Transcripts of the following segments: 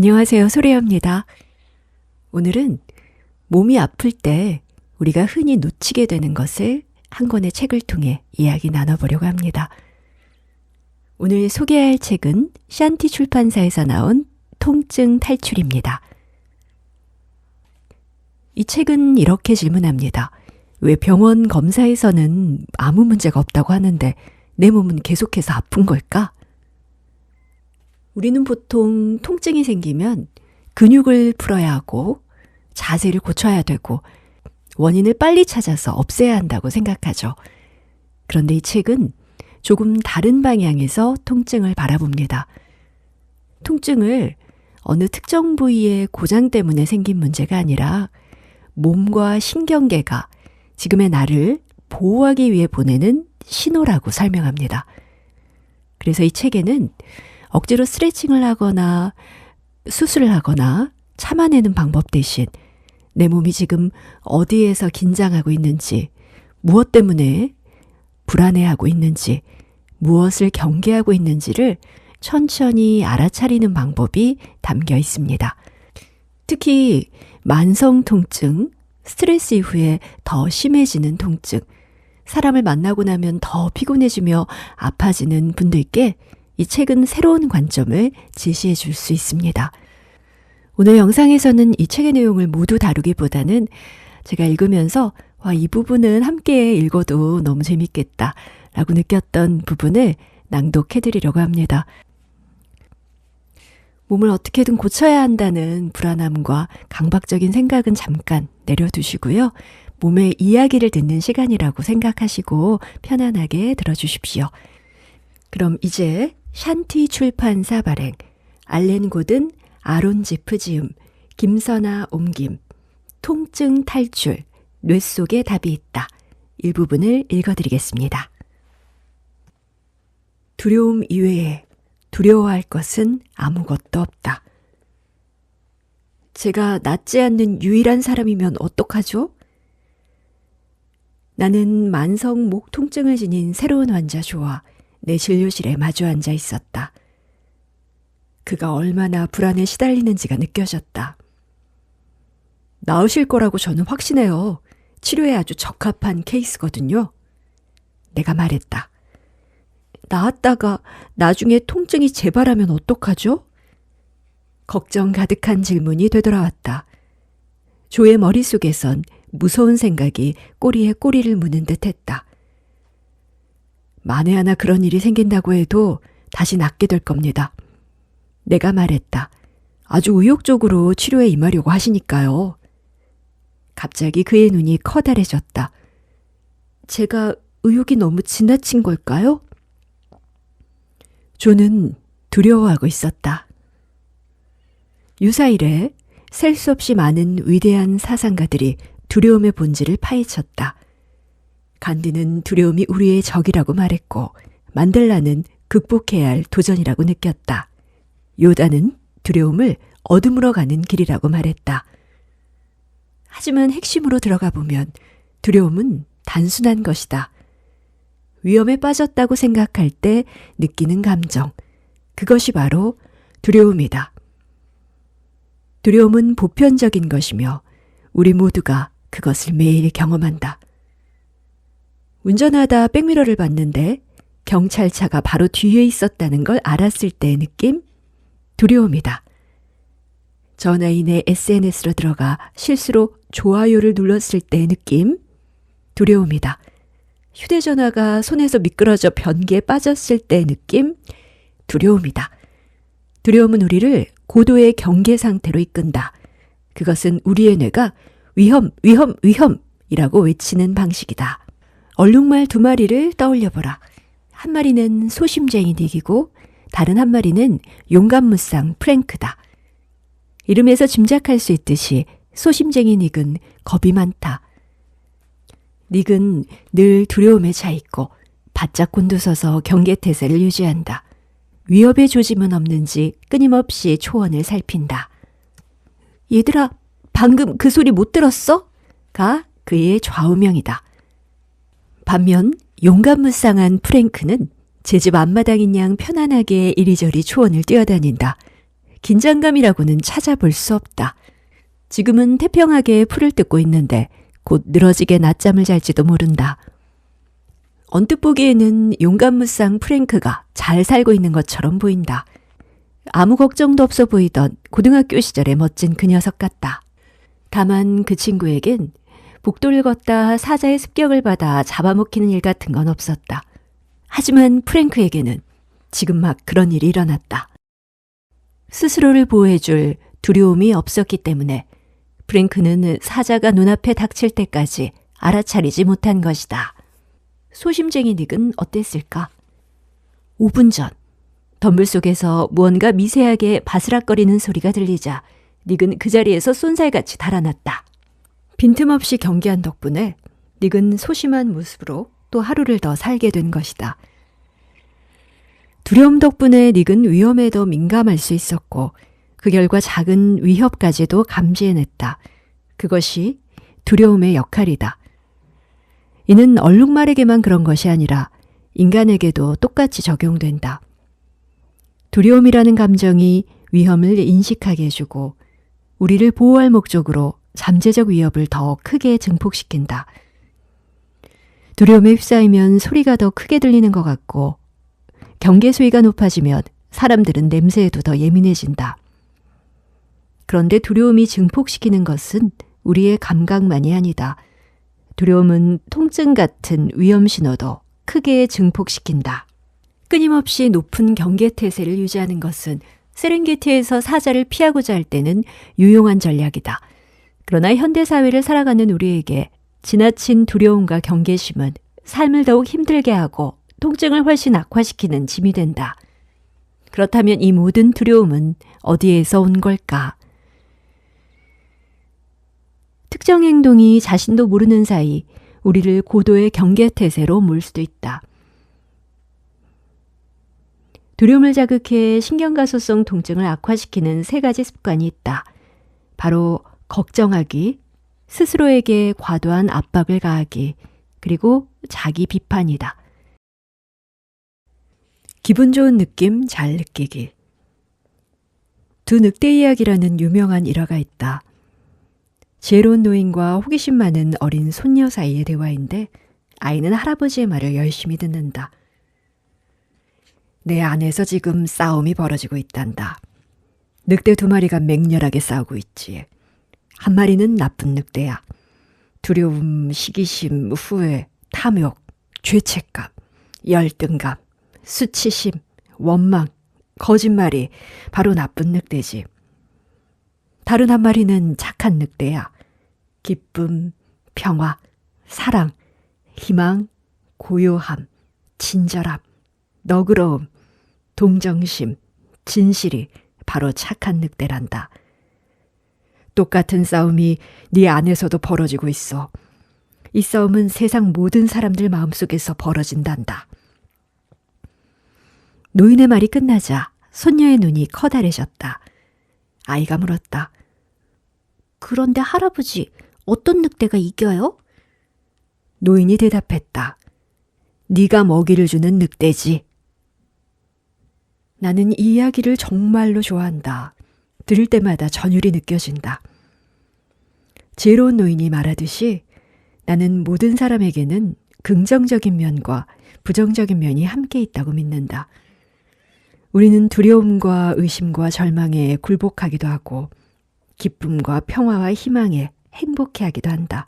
안녕하세요. 소리입니다. 오늘은 몸이 아플 때 우리가 흔히 놓치게 되는 것을 한 권의 책을 통해 이야기 나눠보려고 합니다. 오늘 소개할 책은 샨티 출판사에서 나온 통증 탈출입니다. 이 책은 이렇게 질문합니다. 왜 병원 검사에서는 아무 문제가 없다고 하는데 내 몸은 계속해서 아픈 걸까? 우리는 보통 통증이 생기면 근육을 풀어야 하고 자세를 고쳐야 되고 원인을 빨리 찾아서 없애야 한다고 생각하죠. 그런데 이 책은 조금 다른 방향에서 통증을 바라봅니다. 통증을 어느 특정 부위의 고장 때문에 생긴 문제가 아니라 몸과 신경계가 지금의 나를 보호하기 위해 보내는 신호라고 설명합니다. 그래서 이 책에는 억지로 스트레칭을 하거나 수술을 하거나 참아내는 방법 대신 내 몸이 지금 어디에서 긴장하고 있는지, 무엇 때문에 불안해하고 있는지, 무엇을 경계하고 있는지를 천천히 알아차리는 방법이 담겨 있습니다. 특히 만성 통증, 스트레스 이후에 더 심해지는 통증, 사람을 만나고 나면 더 피곤해지며 아파지는 분들께 이 책은 새로운 관점을 제시해 줄 수 있습니다. 오늘 영상에서는 이 책의 내용을 모두 다루기보다는 제가 읽으면서 이 부분은 함께 읽어도 너무 재밌겠다 라고 느꼈던 부분을 낭독해 드리려고 합니다. 몸을 어떻게든 고쳐야 한다는 불안함과 강박적인 생각은 잠깐 내려두시고요. 몸의 이야기를 듣는 시간이라고 생각하시고 편안하게 들어주십시오. 그럼 이제 샨티 출판사 발행, 알렌 고든, 아론 제프 지음, 김선아 옮김, 통증 탈출, 뇌 속에 답이 있다. 일부분을 읽어드리겠습니다. 두려움 이외에 두려워할 것은 아무것도 없다. 제가 낫지 않는 유일한 사람이면 어떡하죠? 나는 만성 목 통증을 지닌 새로운 환자 조와 내 진료실에 마주 앉아 있었다. 그가 얼마나 불안에 시달리는지가 느껴졌다. 나으실 거라고 저는 확신해요. 치료에 아주 적합한 케이스거든요. 내가 말했다. 나았다가 나중에 통증이 재발하면 어떡하죠? 걱정 가득한 질문이 되돌아왔다. 조의 머릿속에선 무서운 생각이 꼬리에 꼬리를 무는 듯 했다. 만에 하나 그런 일이 생긴다고 해도 다시 낫게 될 겁니다. 내가 말했다. 아주 의욕적으로 치료에 임하려고 하시니까요. 갑자기 그의 눈이 커다래졌다. 제가 의욕이 너무 지나친 걸까요? 조는 두려워하고 있었다. 유사 이래 셀 수 없이 많은 위대한 사상가들이 두려움의 본질을 파헤쳤다. 간디는 두려움이 우리의 적이라고 말했고 만델라는 극복해야 할 도전이라고 느꼈다. 요다는 두려움을 어둠으로 가는 길이라고 말했다. 하지만 핵심으로 들어가 보면 두려움은 단순한 것이다. 위험에 빠졌다고 생각할 때 느끼는 감정, 그것이 바로 두려움이다. 두려움은 보편적인 것이며 우리 모두가 그것을 매일 경험한다. 운전하다 백미러를 봤는데 경찰차가 바로 뒤에 있었다는 걸 알았을 때의 느낌? 두려움이다. 전화인의 SNS로 들어가 실수로 좋아요를 눌렀을 때의 느낌? 두려움이다. 휴대전화가 손에서 미끄러져 변기에 빠졌을 때의 느낌? 두려움이다. 두려움은 우리를 고도의 경계 상태로 이끈다. 그것은 우리의 뇌가 위험, 위험, 위험이라고 외치는 방식이다. 얼룩말 두 마리를 떠올려보라. 한 마리는 소심쟁이 닉이고 다른 한 마리는 용감무쌍 프랭크다. 이름에서 짐작할 수 있듯이 소심쟁이 닉은 겁이 많다. 닉은 늘 두려움에 차있고 바짝 곤두서서 경계태세를 유지한다. 위협의 조짐은 없는지 끊임없이 초원을 살핀다. 얘들아, 방금 그 소리 못 들었어? 가 그의 좌우명이다. 반면 용감무쌍한 프랭크는 제 집 앞마당인 양 편안하게 이리저리 초원을 뛰어다닌다. 긴장감이라고는 찾아볼 수 없다. 지금은 태평하게 풀을 뜯고 있는데 곧 늘어지게 낮잠을 잘지도 모른다. 언뜻 보기에는 용감무쌍 프랭크가 잘 살고 있는 것처럼 보인다. 아무 걱정도 없어 보이던 고등학교 시절의 멋진 그 녀석 같다. 다만 그 친구에겐 복도를 걷다 사자의 습격을 받아 잡아먹히는 일 같은 건 없었다. 하지만 프랭크에게는 지금 막 그런 일이 일어났다. 스스로를 보호해줄 두려움이 없었기 때문에 프랭크는 사자가 눈앞에 닥칠 때까지 알아차리지 못한 것이다. 소심쟁이 닉은 어땠을까? 5분 전, 덤불 속에서 무언가 미세하게 바스락거리는 소리가 들리자 닉은 그 자리에서 쏜살같이 달아났다. 빈틈없이 경계한 덕분에 닉은 소심한 모습으로 또 하루를 더 살게 된 것이다. 두려움 덕분에 닉은 위험에 더 민감할 수 있었고 그 결과 작은 위협까지도 감지해냈다. 그것이 두려움의 역할이다. 이는 얼룩말에게만 그런 것이 아니라 인간에게도 똑같이 적용된다. 두려움이라는 감정이 위험을 인식하게 해주고 우리를 보호할 목적으로 잠재적 위협을 더 크게 증폭시킨다. 두려움에 휩싸이면 소리가 더 크게 들리는 것 같고 경계 수위가 높아지면 사람들은 냄새에도 더 예민해진다. 그런데 두려움이 증폭시키는 것은 우리의 감각만이 아니다. 두려움은 통증 같은 위험 신호도 크게 증폭시킨다. 끊임없이 높은 경계 태세를 유지하는 것은 세렝게티에서 사자를 피하고자 할 때는 유용한 전략이다. 그러나 현대사회를 살아가는 우리에게 지나친 두려움과 경계심은 삶을 더욱 힘들게 하고 통증을 훨씬 악화시키는 짐이 된다. 그렇다면 이 모든 두려움은 어디에서 온 걸까? 특정 행동이 자신도 모르는 사이 우리를 고도의 경계태세로 몰 수도 있다. 두려움을 자극해 신경가소성 통증을 악화시키는 3가지 습관이 있다. 바로 걱정하기, 스스로에게 과도한 압박을 가하기, 그리고 자기 비판이다. 기분 좋은 느낌 잘 느끼기. 두 늑대 이야기라는 유명한 일화가 있다. 지혜로운 노인과 호기심 많은 어린 손녀 사이의 대화인데 아이는 할아버지의 말을 열심히 듣는다. 내 안에서 지금 싸움이 벌어지고 있단다. 늑대 2마리가 맹렬하게 싸우고 있지. 한 마리는 나쁜 늑대야. 두려움, 시기심, 후회, 탐욕, 죄책감, 열등감, 수치심, 원망, 거짓말이 바로 나쁜 늑대지. 다른 한 마리는 착한 늑대야. 기쁨, 평화, 사랑, 희망, 고요함, 친절함, 너그러움, 동정심, 진실이 바로 착한 늑대란다. 똑같은 싸움이 네 안에서도 벌어지고 있어. 이 싸움은 세상 모든 사람들 마음속에서 벌어진단다. 노인의 말이 끝나자 손녀의 눈이 커다래졌다. 아이가 물었다. 그런데 할아버지, 어떤 늑대가 이겨요? 노인이 대답했다. 네가 먹이를 주는 늑대지. 나는 이 이야기를 정말로 좋아한다. 들을 때마다 전율이 느껴진다. 지혜로운 노인이 말하듯이 나는 모든 사람에게는 긍정적인 면과 부정적인 면이 함께 있다고 믿는다. 우리는 두려움과 의심과 절망에 굴복하기도 하고 기쁨과 평화와 희망에 행복해하기도 한다.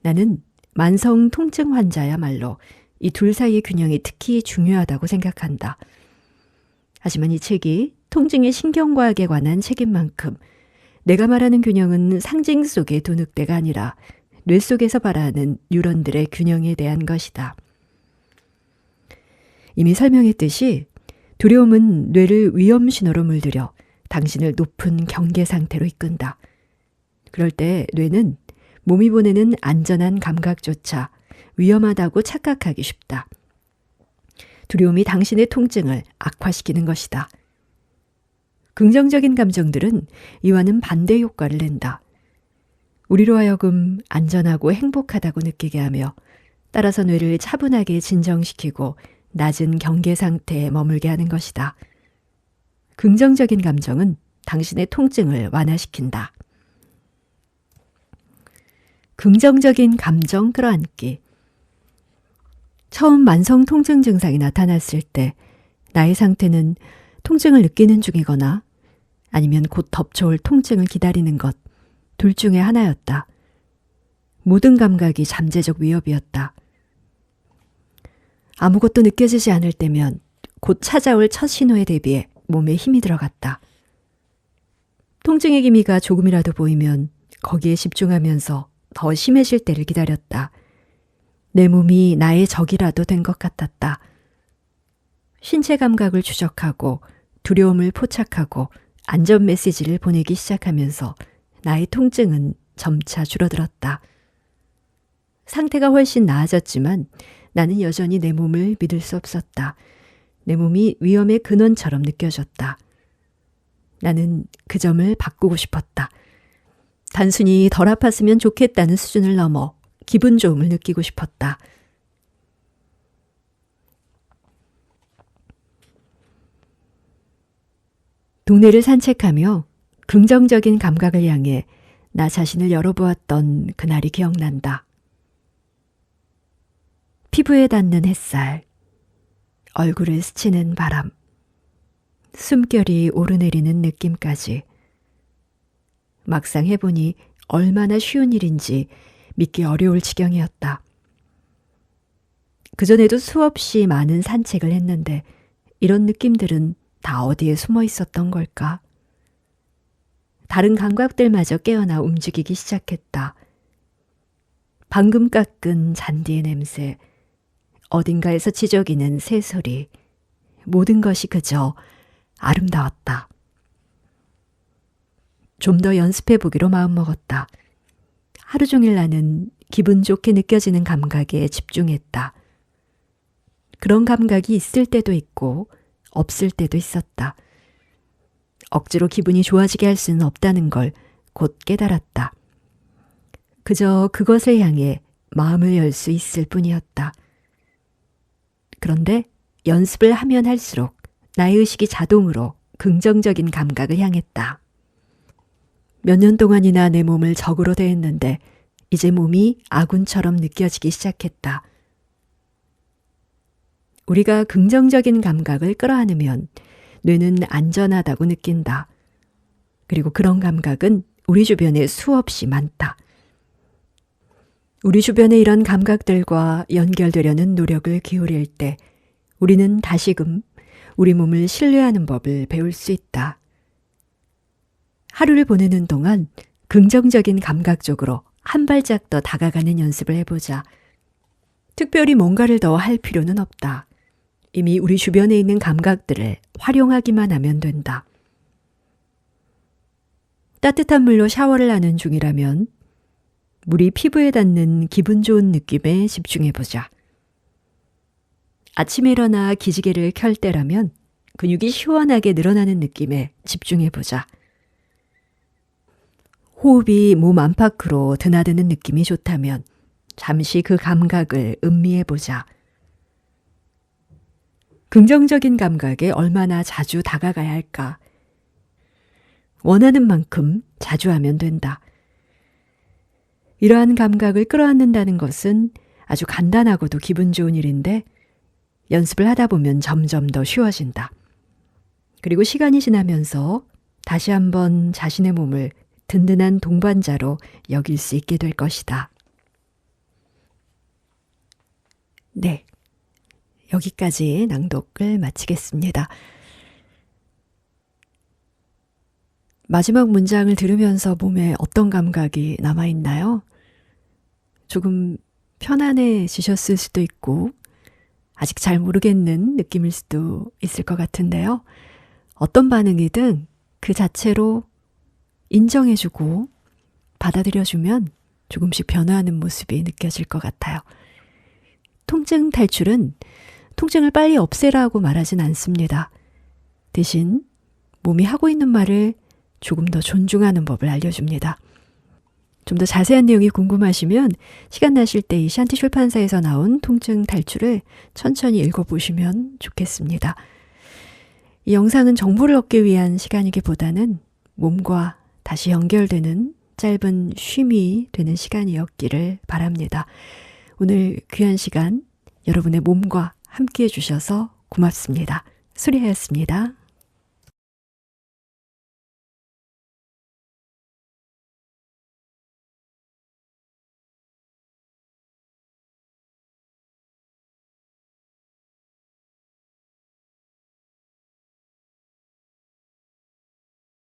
나는 만성 통증 환자야말로 이 둘 사이의 균형이 특히 중요하다고 생각한다. 하지만 이 책이 통증의 신경과학에 관한 책인 만큼 내가 말하는 균형은 상징 속의 두 늑대가 아니라 뇌 속에서 발하는 뉴런들의 균형에 대한 것이다. 이미 설명했듯이 두려움은 뇌를 위험 신호로 물들여 당신을 높은 경계 상태로 이끈다. 그럴 때 뇌는 몸이 보내는 안전한 감각조차 위험하다고 착각하기 쉽다. 두려움이 당신의 통증을 악화시키는 것이다. 긍정적인 감정들은 이와는 반대 효과를 낸다. 우리로 하여금 안전하고 행복하다고 느끼게 하며 따라서 뇌를 차분하게 진정시키고 낮은 경계 상태에 머물게 하는 것이다. 긍정적인 감정은 당신의 통증을 완화시킨다. 긍정적인 감정 끌어안기. 처음 만성 통증 증상이 나타났을 때 나의 상태는 통증을 느끼는 중이거나 아니면 곧 덮쳐올 통증을 기다리는 것, 둘 중에 하나였다. 모든 감각이 잠재적 위협이었다. 아무것도 느껴지지 않을 때면 곧 찾아올 첫 신호에 대비해 몸에 힘이 들어갔다. 통증의 기미가 조금이라도 보이면 거기에 집중하면서 더 심해질 때를 기다렸다. 내 몸이 나의 적이라도 된 것 같았다. 신체 감각을 추적하고 두려움을 포착하고 안전 메시지를 보내기 시작하면서 나의 통증은 점차 줄어들었다. 상태가 훨씬 나아졌지만 나는 여전히 내 몸을 믿을 수 없었다. 내 몸이 위험의 근원처럼 느껴졌다. 나는 그 점을 바꾸고 싶었다. 단순히 덜 아팠으면 좋겠다는 수준을 넘어 기분 좋음을 느끼고 싶었다. 동네를 산책하며 긍정적인 감각을 향해 나 자신을 열어보았던 그날이 기억난다. 피부에 닿는 햇살, 얼굴을 스치는 바람, 숨결이 오르내리는 느낌까지. 막상 해보니 얼마나 쉬운 일인지 믿기 어려울 지경이었다. 그전에도 수없이 많은 산책을 했는데 이런 느낌들은 다 어디에 숨어 있었던 걸까? 다른 감각들마저 깨어나 움직이기 시작했다. 방금 깎은 잔디의 냄새, 어딘가에서 지저귀는 새소리, 모든 것이 그저 아름다웠다. 좀 더 연습해보기로 마음먹었다. 하루 종일 나는 기분 좋게 느껴지는 감각에 집중했다. 그런 감각이 있을 때도 있고 없을 때도 있었다. 억지로 기분이 좋아지게 할 수는 없다는 걸 곧 깨달았다. 그저 그것을 향해 마음을 열 수 있을 뿐이었다. 그런데 연습을 하면 할수록 나의 의식이 자동으로 긍정적인 감각을 향했다. 몇 년 동안이나 내 몸을 적으로 대했는데 이제 몸이 아군처럼 느껴지기 시작했다. 우리가 긍정적인 감각을 끌어안으면 뇌는 안전하다고 느낀다. 그리고 그런 감각은 우리 주변에 수없이 많다. 우리 주변의 이런 감각들과 연결되려는 노력을 기울일 때 우리는 다시금 우리 몸을 신뢰하는 법을 배울 수 있다. 하루를 보내는 동안 긍정적인 감각 쪽으로 한 발짝 더 다가가는 연습을 해보자. 특별히 뭔가를 더 할 필요는 없다. 이미 우리 주변에 있는 감각들을 활용하기만 하면 된다. 따뜻한 물로 샤워를 하는 중이라면 물이 피부에 닿는 기분 좋은 느낌에 집중해보자. 아침에 일어나 기지개를 켤 때라면 근육이 시원하게 늘어나는 느낌에 집중해보자. 호흡이 몸 안팎으로 드나드는 느낌이 좋다면 잠시 그 감각을 음미해보자. 긍정적인 감각에 얼마나 자주 다가가야 할까? 원하는 만큼 자주 하면 된다. 이러한 감각을 끌어안는다는 것은 아주 간단하고도 기분 좋은 일인데 연습을 하다 보면 점점 더 쉬워진다. 그리고 시간이 지나면서 다시 한번 자신의 몸을 든든한 동반자로 여길 수 있게 될 것이다. 네, 여기까지 낭독을 마치겠습니다. 마지막 문장을 들으면서 몸에 어떤 감각이 남아있나요? 조금 편안해지셨을 수도 있고 아직 잘 모르겠는 느낌일 수도 있을 것 같은데요. 어떤 반응이든 그 자체로 인정해주고 받아들여주면 조금씩 변화하는 모습이 느껴질 것 같아요. 통증 탈출은 통증을 빨리 없애라고 말하진 않습니다. 대신 몸이 하고 있는 말을 조금 더 존중하는 법을 알려줍니다. 좀 더 자세한 내용이 궁금하시면 시간 나실 때 이 샨티 출판사에서 나온 통증 탈출을 천천히 읽어보시면 좋겠습니다. 이 영상은 정보를 얻기 위한 시간이기보다는 몸과 다시 연결되는 짧은 쉼이 되는 시간이었기를 바랍니다. 오늘 귀한 시간 여러분의 몸과 함께 해주셔서 고맙습니다. 수리하였습니다.